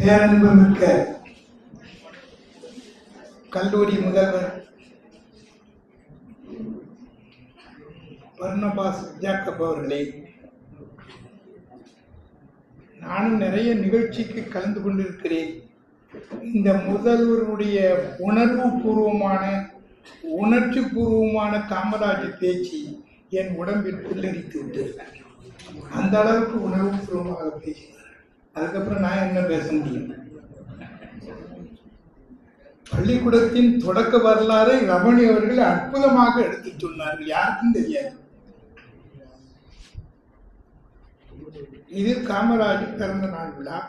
பேரன்புமிக்க கல்லூரி முதல்வர் பர்னபாஸ் ஜாக்கப் அவர்களே, நானும் நிறைய நிகழ்ச்சிக்கு கலந்து கொண்டிருக்கிறேன். இந்த முதல்வருடைய உணர்ச்சி பூர்வமான காமராஜ் பேச்சு என் உடம்பில் புல்லரித்து விட்டது. அந்த அளவுக்கு உணர்வு பூர்வமாக பேசினார். அதுக்கப்புறம் நான் என்ன பேச முடியும்? பள்ளிக்கூடத்தின் தொடக்க வரலாறை ரமணி அவர்கள் அற்புதமாக எடுத்து சொன்னார்கள். யாருக்கும் தெரியாது. இது காமராஜ் பிறந்த நாள் விழா.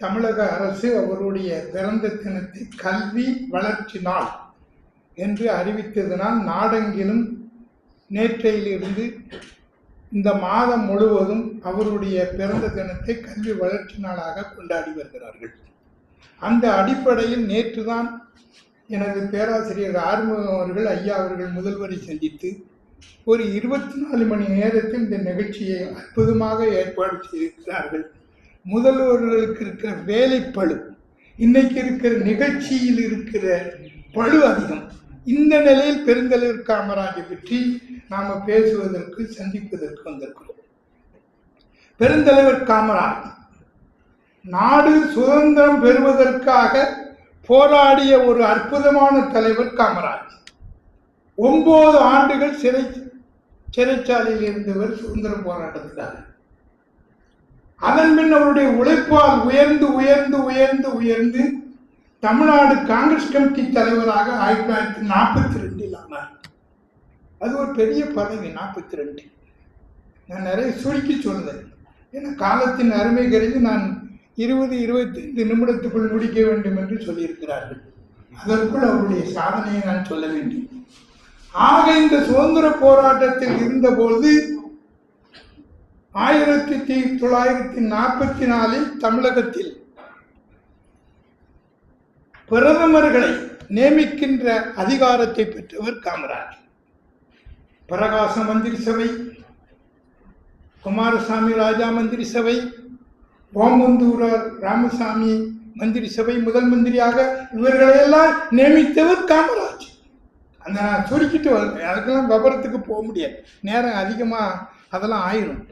தமிழக அரசு அவருடைய பிறந்த தினத்தை கல்வி வளர்ச்சி நாள் என்று அறிவித்ததனால் நாடெங்கிலும் நேற்றையிலிருந்து இந்த மாதம் முழுவதும் அவருடைய பிறந்த தினத்தை கல்வி வளர்ச்சி நாளாக கொண்டாடி வருகிறார்கள். அந்த அடிப்படையில் நேற்று தான் எனது பேராசிரியர் ஆறுமுகம் அவர்கள் ஐயா அவர்கள் முதல்வரை சந்தித்து ஒரு 24 மணி நேரத்தில் இந்த நிகழ்ச்சியை அற்புதமாக ஏற்பாடு செய்திருக்கிறார்கள். முதல்வர்களுக்கு இருக்கிற வேலைப்பளு, இன்னைக்கு இருக்கிற நிகழ்ச்சியில் இருக்கிற பளு அதிகம். இந்த நிலையில் பெருந்தலைவர் காமராஜை பற்றி நாம பேசுவதற்கு சந்திப்பதற்கு வந்திருக்கிறோம். பெருந்தலைவர் காமராஜ் நாடு சுதந்திரம் பெறுவதற்காக போராடிய ஒரு அற்புதமான தலைவர் காமராஜ். 9 ஆண்டுகள் சிறைச்சாலையில் இருந்தவர் சுதந்திர போராட்டத்திற்காக. அதன் பின் அவருடைய உழைப்பால் உயர்ந்து உயர்ந்து உயர்ந்து உயர்ந்து தமிழ்நாடு காங்கிரஸ் கமிட்டி தலைவராக 1942 ஆனார். அது ஒரு பெரிய பதவி. 42 நான் நிறைய சுருக்கி சொல்றேன். ஏன்னா காலத்தின் அருமை கருதி நான் 20-25 நிமிடத்துக்குள் முடிக்க வேண்டும் என்று சொல்லியிருக்கிறார்கள். அதற்குள் அவருடைய சாதனையை நான் சொல்ல வேண்டும். ஆக இந்த சுதந்திர போராட்டத்தில் இருந்தபோது 1944 தமிழகத்தில் பிரதமர்களை நியமிக்கின்ற அதிகாரத்தை பெற்றவர் காமராஜ். பிரகாச மந்திரி சபை, குமாரசாமி ராஜா மந்திரி சபை, ஓமந்தூரார் ராமசாமி மந்திரி சபை முதல் மந்திரியாக இவர்களையெல்லாம் நியமித்தவர் காமராஜ். அந்த நான் சுருக்கிட்டு வருவேன். அதுக்கெல்லாம் விவரத்துக்கு போக முடியாது, நேரம் அதிகமாக அதெல்லாம் ஆயிரும்.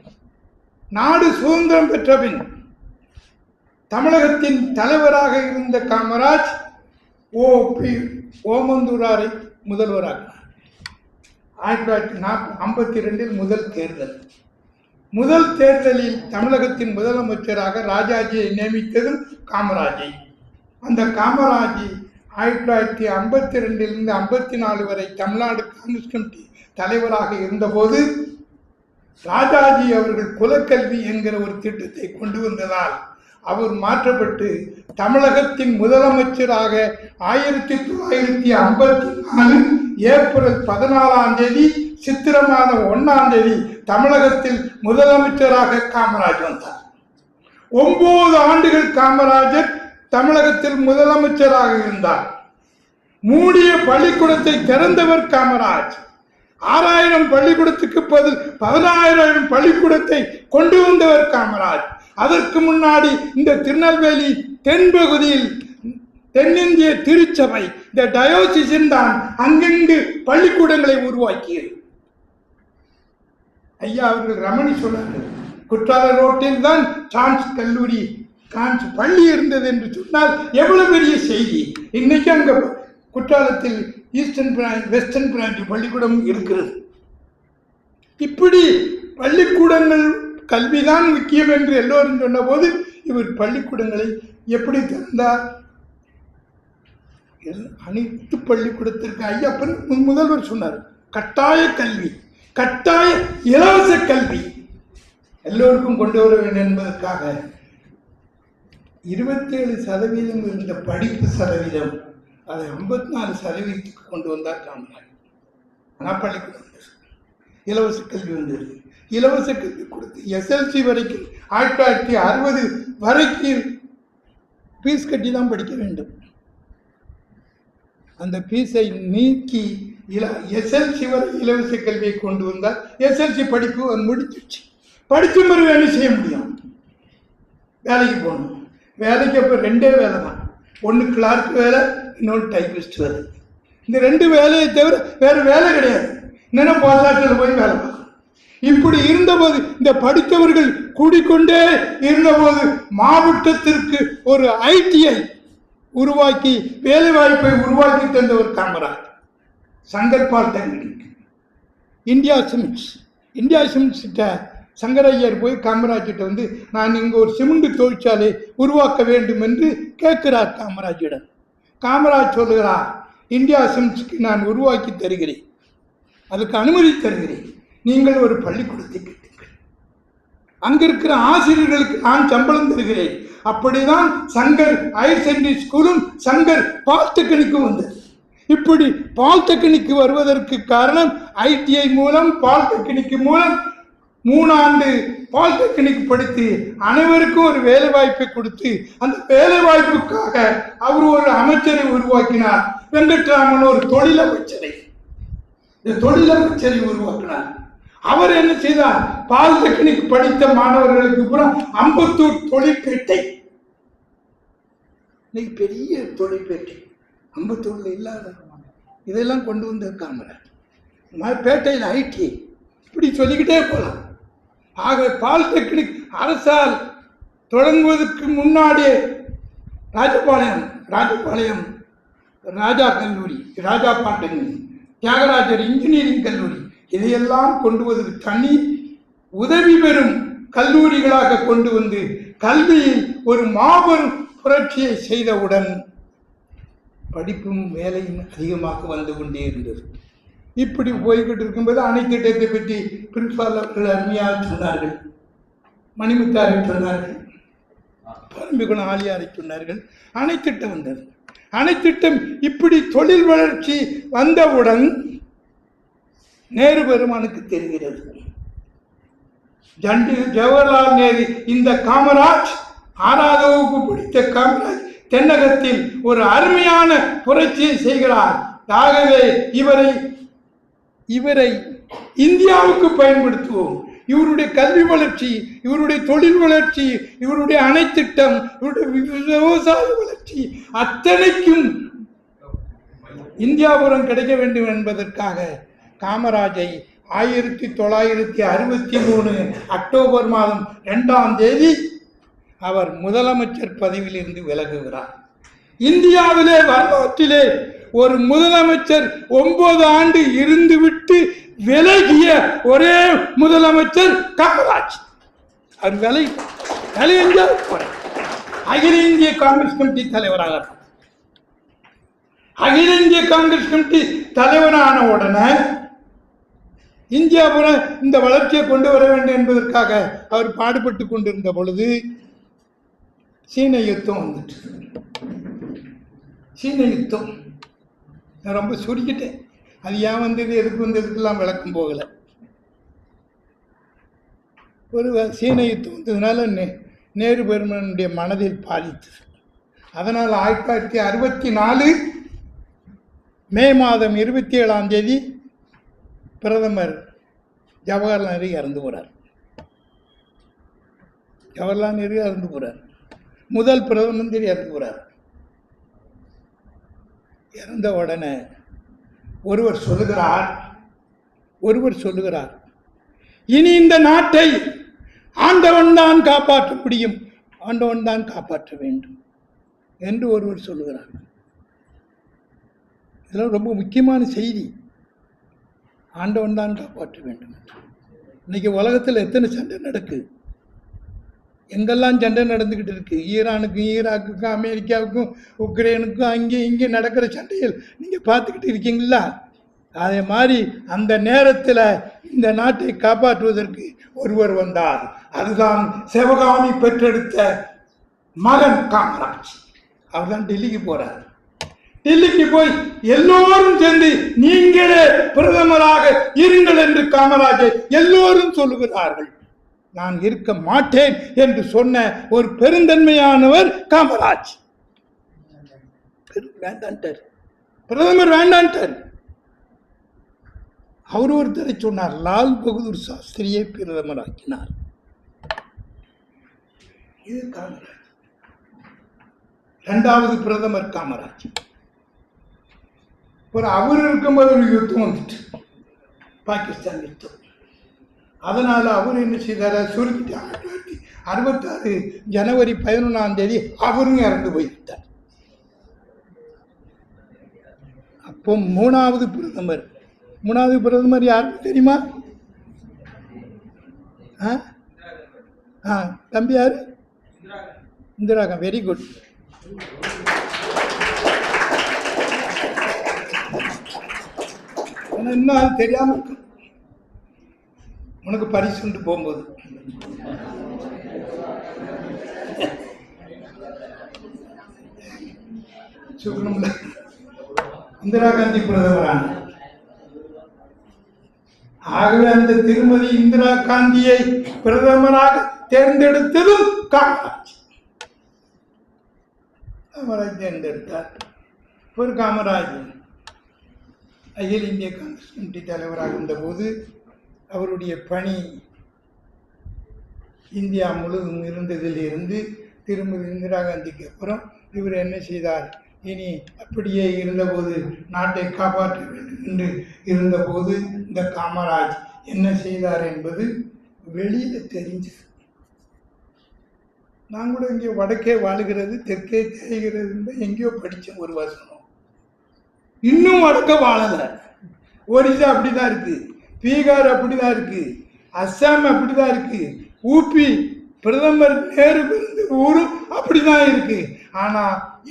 நாடு சுதந்திரம் பெற்ற பின் தமிழகத்தின் தலைவராக இருந்த காமராஜ் ஓமந்தூராரை முதல்வராக 1952 முதல் தேர்தலில் தமிழகத்தின் முதலமைச்சராக ராஜாஜியை நியமித்ததும் காமராஜை. அந்த காமராஜி 1952 54 வரை தமிழ்நாடு காங்கிரஸ் கமிட்டி தலைவராக இருந்தபோது ராஜாஜி அவர்கள் குலக்கல்வி என்கிற ஒரு திட்டத்தை கொண்டு வந்ததால் அவர் மாற்றப்பட்டு தமிழகத்தின் முதலமைச்சராக 1954 ஏப்ரல் 14 சித்திரை மாதம் 1 தமிழகத்தில் முதலமைச்சராக காமராஜ் வந்தார். 9 ஆண்டுகள் காமராஜர் தமிழகத்தில் முதலமைச்சராக இருந்தார். மூடிய பள்ளிக்கூடத்தை திறந்தவர் காமராஜ். 6000 பள்ளிக்கூடத்துக்கு பதில் 14000 பள்ளிக்கூடத்தை கொண்டு வந்தவர் காமராஜ். அதற்கு முன்னாடி இந்த திருநெல்வேலி தென்பகுதியில் தென்னிந்திய திருச்சபை இந்த டயோசிஸ் தான் அங்கெங்கு பள்ளிக்கூடங்களை உருவாக்கியது. ஐயா அவர்கள் ரமணி சொன்னார்கள், குற்றால ரோட்டில் தான் சான்ஸ் கல்லூரி பள்ளி இருந்தது என்று சொன்னால் எவ்வளவு பெரிய செய்தி. இன்னைக்கு அங்க குற்றாலத்தில் ஈஸ்டர்ன் பிரான்ச் வெஸ்டர்ன் பிரான்ச் பள்ளிக்கூடம் இருக்கிறது. இப்படி பள்ளிக்கூடங்கள் கல்விதான் முக்கியம் என்று எல்லோரும் சொன்ன போது இவர் பள்ளிக்கூடங்களை எப்படி திறந்தார்? அனைத்து பள்ளிக்கூடத்திற்கு ஐயப்பன் முதல்வர் சொன்னார், கட்டாய கல்வி, கட்டாய இலவச கல்வி எல்லோருக்கும் கொண்டு வர வேண்டும் என்பதற்காக 27% இருந்த படிப்பு சதவீதம் அதை 54% கொண்டு வந்தார் காமராஜ். ஆனால் பள்ளிக்கூடம் இலவச கல்வி வந்தது. இலவச கல்வி கொடுத்து SLC வரைக்கும் 1960 வரைக்கும் ஃபீஸ் கட்டி தான் படிக்க வேண்டும். அந்த ஃபீஸை நீக்கி SLC வரை இலவச கல்வியை கொண்டு வந்தால் SLC படிப்பு முடிஞ்சிடுச்சு. படித்த பிறகு என்ன செய்ய முடியும்? வேலைக்கு போகணும். வேலைக்கு அப்போ ரெண்டே வேலை தான். ஒன்று கிளார்க் வேலை, இன்னொன்று டைபிஸ்ட் வேலை. இந்த 2 வேலையை தவிர வேறு வேலை கிடையாது. என்னென்ன போஸ்டாட்டில் போய் வேலை பார்க்கணும். இப்படி இருந்தபோது இந்த படித்தவர்கள் கூடிக்கொண்டே இருந்தபோது மாவட்டத்திற்கு ஒரு ஐடிஐ உருவாக்கி வேலை வாய்ப்பை உருவாக்கி தந்தவர் Kamaraj. Shankar polytechnic, India cements கிட்ட சங்கரையர் போய் காமராஜிட்ட வந்து, நான் இங்கே ஒரு சிமெண்ட் தொழிற்சாலை உருவாக்க வேண்டும் என்று கேட்கிறார் காமராஜிடம். காமராஜ் சொல்லுகிறார், இந்தியா சிமெண்ட்ஸ்க்கு நான் உருவாக்கி தருகிறேன், அதுக்கு அனுமதி தருகிறேன், நீங்கள் ஒரு பள்ளிக்கூடத்தை கட்டுங்கள், அங்க இருக்கிற ஆசிரியர்களுக்கு நான் சம்பளம் தருகிறேன். அப்படிதான் சங்கர் ஹையர் செகண்டரி ஸ்கூலும் சங்கர் பாலிடெக்னிக்கும் வந்தது. இப்படி பாலிடெக்னிக் வருவதற்கு காரணம் ஐடிஐ மூலம், பாலிடெக்னிக் மூலம் 3 ஆண்டு பாலிடெக்னிக் படித்து அனைவருக்கும் ஒரு வேலை வாய்ப்பை கொடுத்து, அந்த வேலை வாய்ப்புக்காக அவர் ஒரு அமைச்சரை உருவாக்கினார். வெங்கட்ராமன் ஒரு தொழிலமைச்சரை உருவாக்கினார். அவர் என்ன செய்தார்? பாலிடெக்னிக் படித்த மாணவர்களுக்கு புறம் அம்பத்தூர் தொழிற்பேட்டை, இன்னைக்கு பெரிய தொழிற்பேட்டை அம்பத்தூர்ல இல்லாத, இதெல்லாம் கொண்டு வந்த காமராஜ். பேட்டையில் ஐடி, இப்படி சொல்லிக்கிட்டே போகலாம். ஆக பாலிடெக்னிக் அரசால் தொடங்குவதற்கு முன்னாடியே ராஜபாளையம் ராஜா கல்லூரி, ராஜா பாலிடெக்னிக், தியாகராஜர் இன்ஜினியரிங் கல்லூரி, இதையெல்லாம் கொண்டு வந்து தனி உதவி பெறும் கல்லூரிகளாக கொண்டு வந்து கல்வியில் ஒரு மாபெரும் புரட்சியை செய்தவுடன் படிப்பும் வேலையும் அதிகமாக வந்து கொண்டே இருந்தது. இப்படி போய்கிட்டு இருக்கும்போது அணைத்திட்டத்தை பற்றி பிரின்சிபால் அவர்கள் அருமையாக சொன்னார்கள், மணிமுத்தாரை சொன்னார்கள், பரம்பிக்குளம் ஆலியாரை சொன்னார்கள். அணைத்திட்டம் வந்தது. அணைத்திட்டம் இப்படி தொழில் வளர்ச்சி வந்தவுடன் நேரு பெருமானுக்கு தெரிகிறது, ஜவஹர்லால் நேரு இந்த காமராஜ் 6ஆவது வகுப்பு படித்த காமராஜ் தென்னகத்தில் ஒரு அருமையான புரட்சியை செய்கிறார். ஆகவே இவரை இந்தியாவுக்கு பயன்படுத்துவோம். இவருடைய கல்வி வளர்ச்சி, இவருடைய தொழில் வளர்ச்சி, இவருடைய அணைத்திட்டம், இவருடைய விவசாய வளர்ச்சி அத்தனைக்கும் இந்தியாபுரம் கிடைக்க வேண்டும் என்பதற்காக காமராஜை 1963 அக்டோபர் மாதம் 2ஆம் தேதி அவர் முதலமைச்சர் பதவியிலிருந்து விலகுகிறார். இந்தியாவிலே வரலாற்றிலே ஒரு முதலமைச்சர் 9 ஆண்டு இருந்துவிட்டு விலகிய ஒரே முதலமைச்சர் காமராஜ். அவர் அகில இந்திய காங்கிரஸ் கமிட்டி தலைவராக, அகில இந்திய காங்கிரஸ் கமிட்டி தலைவரான உடனே இந்தியாபுரம் இந்த வளர்ச்சியை கொண்டு வர வேண்டும் என்பதற்காக அவர் பாடுபட்டு கொண்டிருந்த பொழுது சீன யுத்தம் வந்துட்டு. சீன யுத்தம் நான் ரொம்ப சுருக்கிட்டேன், அது ஏன் வந்தது எதுக்கு வந்ததுக்கெல்லாம் விளக்கம் போகலை. ஒரு சீன யுத்தம் வந்ததுனால நேரு பெருமனுடைய மனதில் பாதித்தது. அதனால் 1964 மே மாதம் 27ஆம் தேதி பிரதமர் ஜவஹர்லால் நேரு இறந்து போகிறார். ஜவஹர்லால் நேரு இறந்து போகிறார். முதல் பிரதம மந்திரி இறந்து போகிறார். இறந்த உடனே ஒருவர் சொல்லுகிறார், இனி இந்த நாட்டை ஆண்டவன் தான் காப்பாற்ற முடியும், ஆண்டவன் தான் காப்பாற்ற வேண்டும் என்று ஒருவர் சொல்லுகிறார். இதெல்லாம் ரொம்ப முக்கியமான செய்தி. ஆண்டவன் தான் காப்பாற்ற வேண்டும். இன்னைக்கு உலகத்தில் எத்தனை சண்டை நடக்குது, எங்கெல்லாம் சண்டை நடந்துக்கிட்டு இருக்கு. ஈரானுக்கும் ஈராக்குக்கும் அமெரிக்காவுக்கும் உக்ரைனுக்கும் அங்கேயும் இங்கே நடக்கிற சண்டைகள் நீங்கள் பார்த்துக்கிட்டு இருக்கீங்களா? அதே மாதிரி அந்த நேரத்தில் இந்த நாட்டை காப்பாற்றுவதற்கு ஒருவர் வந்தார். அதுதான் சிவகாமி பெற்றெடுத்த மகன் காமராஜ். அவர் தான் டெல்லிக்கு போறார். டெல்லிக்கு போய் எல்லோரும் சேர்ந்து நீங்களே பிரதமராக இருங்கள் என்று காமராஜை எல்லோரும் சொல்லுகிறார்கள். நான் இருக்க மாட்டேன் என்று சொன்ன ஒரு பெருந்தன்மையானவர் காமராஜ். வேண்டான்ட்டார், பிரதமர் வேண்டான்ட்டார். அவர் ஒருத்தரை சொன்னார், லால் பகதூர் சாஸ்திரியை பிரதமராக்கினார். இது காமராஜ். இரண்டாவது பிரதமர் காமராஜ். அவர் இருக்கும்போது ஒரு யுத்தம் வந்துட்டு, பாகிஸ்தான் யுத்தம். அதனால அவர் என்ன செய்தார, சுருக்கிட்டு 1966 ஜனவரி 11 அவரும் இறந்து போய்விட்டார். அப்போ மூணாவது பிரதமர் யாருக்கு தெரியுமா? தம்பி யாரு? இந்திரா காந்தி. Very good. இன்னும் அது தெரியாம இருக்கு. உனக்கு பரிசு உண்டு போகும்போது. இந்திரா காந்தி பிரதமரான. ஆகவே அந்த திருமதி இந்திரா காந்தியை பிரதமராக தேர்ந்தெடுத்ததும் காமராஜ் தேர்ந்தெடுத்தார். ஒரு காமராஜ் அகில இந்திய காங்கிரஸ் கமிட்டி தலைவராக இருந்தபோது அவருடைய பணி இந்தியா முழுவதும் இருந்ததிலிருந்து திருமதி இந்திரா காந்திக்கு அப்புறம் இவர் என்ன செய்தார், இனி அப்படியே இருந்தபோது நாட்டை காப்பாற்ற வேண்டும் என்று இருந்தபோது இந்த காமராஜ் என்ன செய்தார் என்பது வெளியில் தெரிஞ்சது. நான் கூட இங்கே வடக்கே வாழுகிறது தெற்கே தெரிகிறது எங்கேயோ படித்தேன் ஒரு வசனம். இன்னும் வடக்க வாழலை. ஒரிசா அப்படிதான் இருக்கு, பீகார் அப்படிதான் இருக்கு, அஸ்ஸாம் அப்படிதான் இருக்கு, ஊபி பிரதமர் நேரு பிறந்த ஊரும் அப்படிதான் இருக்கு. ஆனா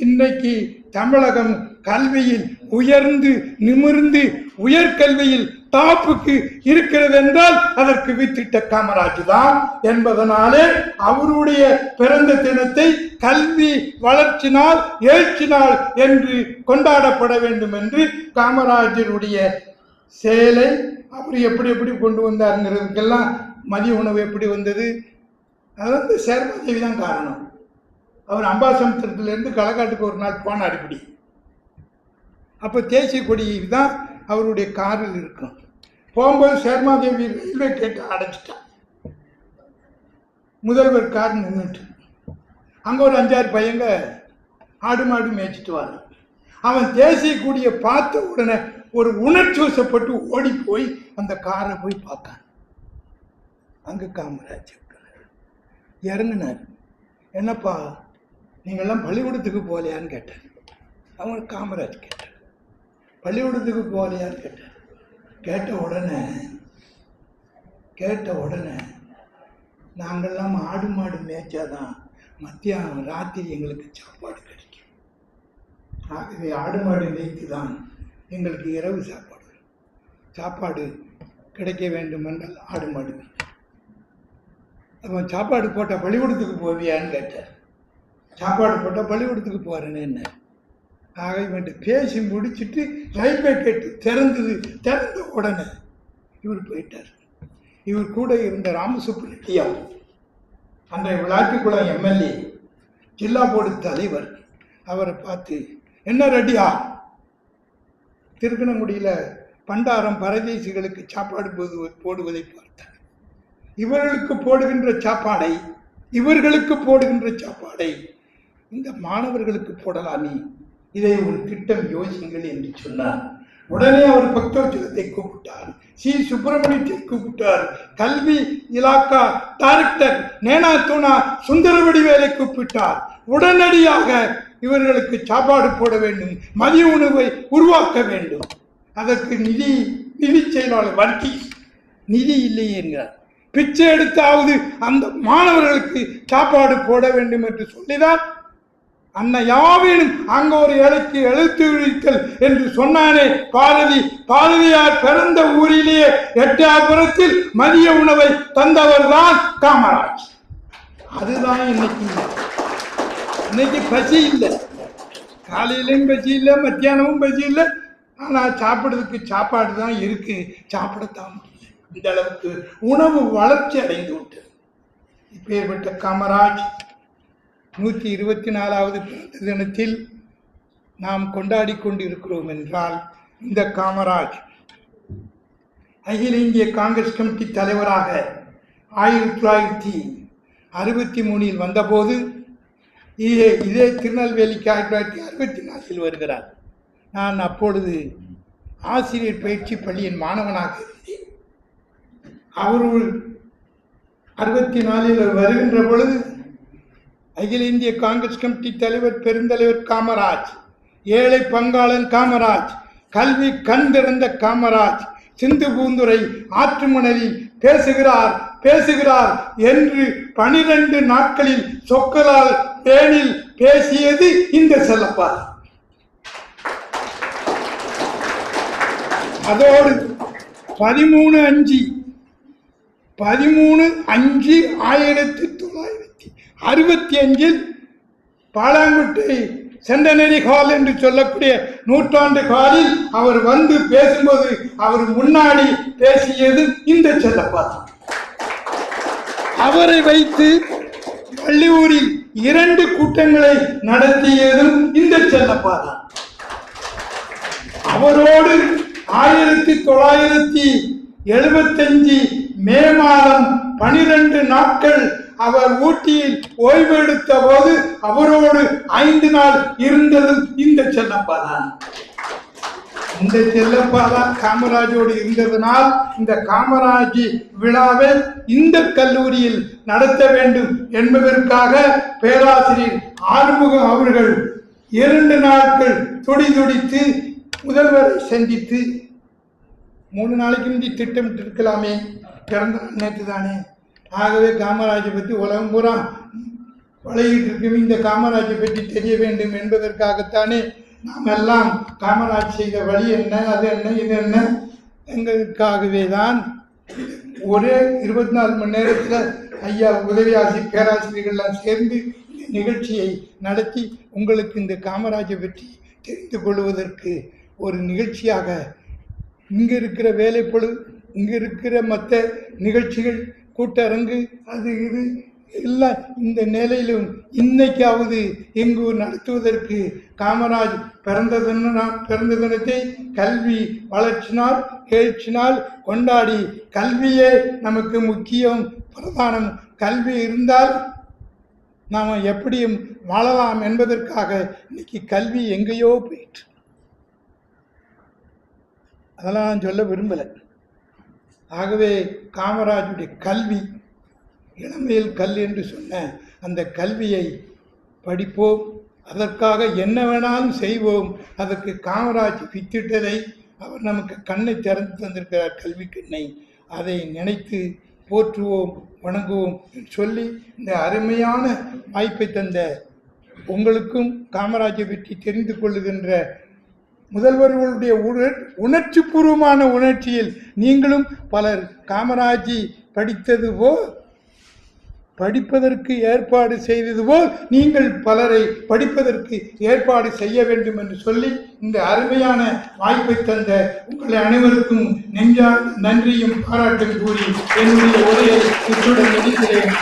இன்னைக்கு தமிழகம் கல்வியில் உயர்ந்து நிமிர்ந்து உயர்கல்வியில் டாப்புக்கு இருக்கிறது என்றால் அதற்கு வித்திட்ட காமராஜ் தான் என்பதனாலே அவருடைய பிறந்த தினத்தை கல்வி வளர்ச்சி நாள் எழுச்சி நாள் என்று கொண்டாடப்பட வேண்டும் என்று காமராஜருடைய செயலை அவர் எப்படி எப்படி கொண்டு வந்தாருங்கிறதுக்கெல்லாம் மதிய உணவு எப்படி வந்தது, அது வந்து சேர்மாதேவி தான் காரணம். அவர் அம்பாசமுத்திரத்திலிருந்து களக்காட்டுக்கு ஒரு நாள் போன அடிப்படி. அப்போ தேசிய கொடி தான் அவருடைய காரில் இருக்கும். போகும்போது சேர்மாதேவி ரயில்வே கேட்டு அடைச்சிட்டான். முதல்வர் கார் நின்றுட்டு அங்கே ஒரு 5-6 பையங்க ஆடு மாடு மேய்ச்சிட்டு வர. அவன் தேசிய கொடியை பார்த்த உடனே ஒரு உணர்ச்சி வசப்பட்டு ஓடி போய் அந்த காரை போய் பார்க்கான். அங்கே காமராஜ் இறங்கினார். என்னப்பா நீங்கள்லாம் பள்ளிக்கூடத்துக்கு போகலையான்னு கேட்டார். அவங்க காமராஜ் கேட்டார், பள்ளிக்கூடத்துக்கு போகலையான்னு கேட்டார். கேட்ட உடனே நாங்கள்லாம் ஆடு மாடு மேய்ச்சாதான் மத்தியானம் ராத்திரி எங்களுக்கு சாப்பாடு கிடைக்கும். ஆகவே ஆடு மாடு மேய்த்து தான் எங்களுக்கு இரவு சாப்பாடு கிடைக்க வேண்டும் என்றால் ஆடு மாடு. அவன் சாப்பாடு போட்டால் பள்ளிக்கூடத்துக்கு போவியான்னு கேட்டார். சாப்பாடு போட்டால் பள்ளிக்கூடத்துக்கு போகிறேன்னு என்ன. ஆக இவன்ட்டு பேசி முடிச்சுட்டு ரயில்வே கேட்டு திறந்த உடனே இவர் போயிட்டார். இவர் கூட இருந்த ராமசுப்ரமணியா அந்த விளாத்திக்குளம் எம்எல்ஏ ஜில்லா போர்டு தலைவர் அவரை பார்த்து, என்ன ரெடியா? திருக்கணங்குடியில் பண்டாரம் பரதேசிகளுக்கு சாப்பாடு போடுவதை பார்த்தார். இவர்களுக்கு போடுகின்ற சாப்பாடை இந்த மாணவர்களுக்கு போடலாமே, இதை ஒரு திட்டம் யோசிங்கள் என்று சொன்னார். உடனே அவர் பக்தோச்சலத்தை கூப்பிட்டார், சி சுப்பிரமணியத்தை கூப்பிட்டார், கல்வி இலாக்கா டைரக்டர் நேனா தூணா சுந்தரவடிவேலை கூப்பிட்டார். உடனடியாக இவர்களுக்கு சாப்பாடு போட வேண்டும், மதிய உணவை உருவாக்க வேண்டும். அதற்கு நிதி செயலாளர் வர்கீஸ் நிதி இல்லையே என்கிறார். பிச்சை எடுத்தாவது அந்த மாணவர்களுக்கு சாப்பாடு போட வேண்டும் என்று சொல்லிதான் அன்னையாவேனும் அங்க ஒரு இலைக்கு எழுத்து விழித்தல் என்று சொன்னானே பாரதியார் பிறந்த ஊரிலேயே எட்டயபுரத்தில் மதிய உணவை தந்தவர் தான் காமராஜ். அதுதான் இன்னைக்கு பசி இல்லை, காலையிலும் பசி இல்லை, மத்தியானமும் பசி இல்லை. ஆனால் சாப்பிட்றதுக்கு சாப்பாடு தான் இருக்கு, சாப்பிடத்தான் முடியல. இந்த அளவுக்கு உணவு வளர்ச்சி அடைந்து விட்டது. இப்பேற்பட்ட காமராஜ் 124வது பிறந்த தினத்தில் நாம் கொண்டாடி கொண்டிருக்கிறோம் என்றால் இந்த காமராஜ் அகில இந்திய காங்கிரஸ் கமிட்டி தலைவராக 1963 வந்தபோது இதே திருநெல்வேலிக்கு 1964 வருகிறார். நான் அப்பொழுது ஆசிரியர் பயிற்சி பள்ளியின் மாணவனாக இருந்தேன். அவர்கள் 64 வருகின்ற பொழுது அகில இந்திய காங்கிரஸ் கமிட்டி தலைவர் பெருந்தலைவர் காமராஜ், ஏழை பங்காளன் காமராஜ், கல்வி கண் திறந்த காமராஜ் சிந்து பூந்துரை ஆற்று மணலில் பேசுகிறார் என்று 12 நாட்களில் சொக்கலால் தேனில் பேசியது இந்த செல்லப்பா. அதோடு 13/5/1965 பாலாங்குட்டை சென்டனரி ஹால் என்று சொல்லக்கூடிய நூற்றாண்டு ஹாலில் அவர் வந்து பேசும்போது அவர் முன்னாடி பேசியது இந்த செல்லப்பா. அவரை வைத்து வள்ளியூரில் 2 கூட்டங்களை நடத்தியதும் இந்த செல்லப்பா தான். அவரோடு 1975 மே மாதம் 12 நாட்கள் அவர் ஊட்டியில் ஓய்வெடுத்த போது அவரோடு 5 நாள் இருந்ததும் இந்த செல்லப்பா தான். இந்த செல்லப்பா தான் காமராஜோடு இருந்ததனால் இந்த காமராஜ் விழாவை இந்த கல்லூரியில் நடத்த வேண்டும் என்பதற்காக பேராசிரியர் ஆறுமுகம் அவர்கள் 2 நாட்கள் துடிதுடித்து முதல்வரை சந்தித்து 3 நாளைக்கு முந்தி திட்டமிட்டு இருக்கலாமே, பிறந்த நேற்று தானே. ஆகவே காமராஜை பற்றி உலகம் பூரா வளையிட்டு இருக்கும். இந்த காமராஜை பற்றி தெரிய வேண்டும் என்பதற்காகத்தானே நாம் எல்லாம் காமராஜ் செய்த வழி என்ன, அது என்ன, இது என்ன எங்களுக்காகவே தான் ஒரே 24 மணி நேரத்தில் ஐயா உதவி பேராசிரியர்கள்லாம் சேர்ந்து இந்த நிகழ்ச்சியை நடத்தி உங்களுக்கு இந்த காமராஜை பற்றி தெரிந்து கொள்வதற்கு ஒரு நிகழ்ச்சியாக இங்கே இருக்கிற வேலைப்பொழு, இங்கே இருக்கிற மற்ற நிகழ்ச்சிகள், கூட்டரங்கு, அது இது எல்லாம் இந்த நிலையிலும் இன்னைக்காவது எங்கு நடத்துவதற்கு காமராஜ் பிறந்த தினத்தை கல்வி வளர்ச்சினால் எழுச்சினால் கொண்டாடி, கல்வியே நமக்கு முக்கியம் பிரதானம், கல்வி இருந்தால் நாம் எப்படியும் வாழலாம் என்பதற்காக இன்னைக்கு கல்வி எங்கேயோ போயிட்டு, அதெல்லாம் நான் சொல்ல விரும்பலை. ஆகவே காமராஜுடைய கல்வி, இளமையில் கல் என்று சொன்ன அந்த கல்வியை படிப்போம், அதற்காக என்ன வேணாலும் செய்வோம். அதற்கு காமராஜ் வித்திட்டதை அவர் நமக்கு கண்ணை திறந்து தந்திருக்கிறார், கல்வி கண்ணை. அதை நினைத்து போற்றுவோம், வணங்குவோம் சொல்லி இந்த அருமையான வாய்ப்பை தந்த உங்களுக்கும் காமராஜை பற்றி தெரிந்து கொள்ளுகின்ற முதல்வர்களுடைய உணர்ச்சி பூர்வமான உணர்ச்சியில் நீங்களும் பலர் காமராஜி படித்தது போல் படிப்பதற்கு ஏற்பாடு செய்தது போல் நீங்கள் பலரை படிப்பதற்கு ஏற்பாடு செய்ய வேண்டும் என்று சொல்லி இந்த அருமையான வாய்ப்பை தந்த உங்களை அனைவருக்கும் நன்றியும் பாராட்டும் கூறி என்னுடைய உரையை இத்துடன் முடிக்கிறேன்.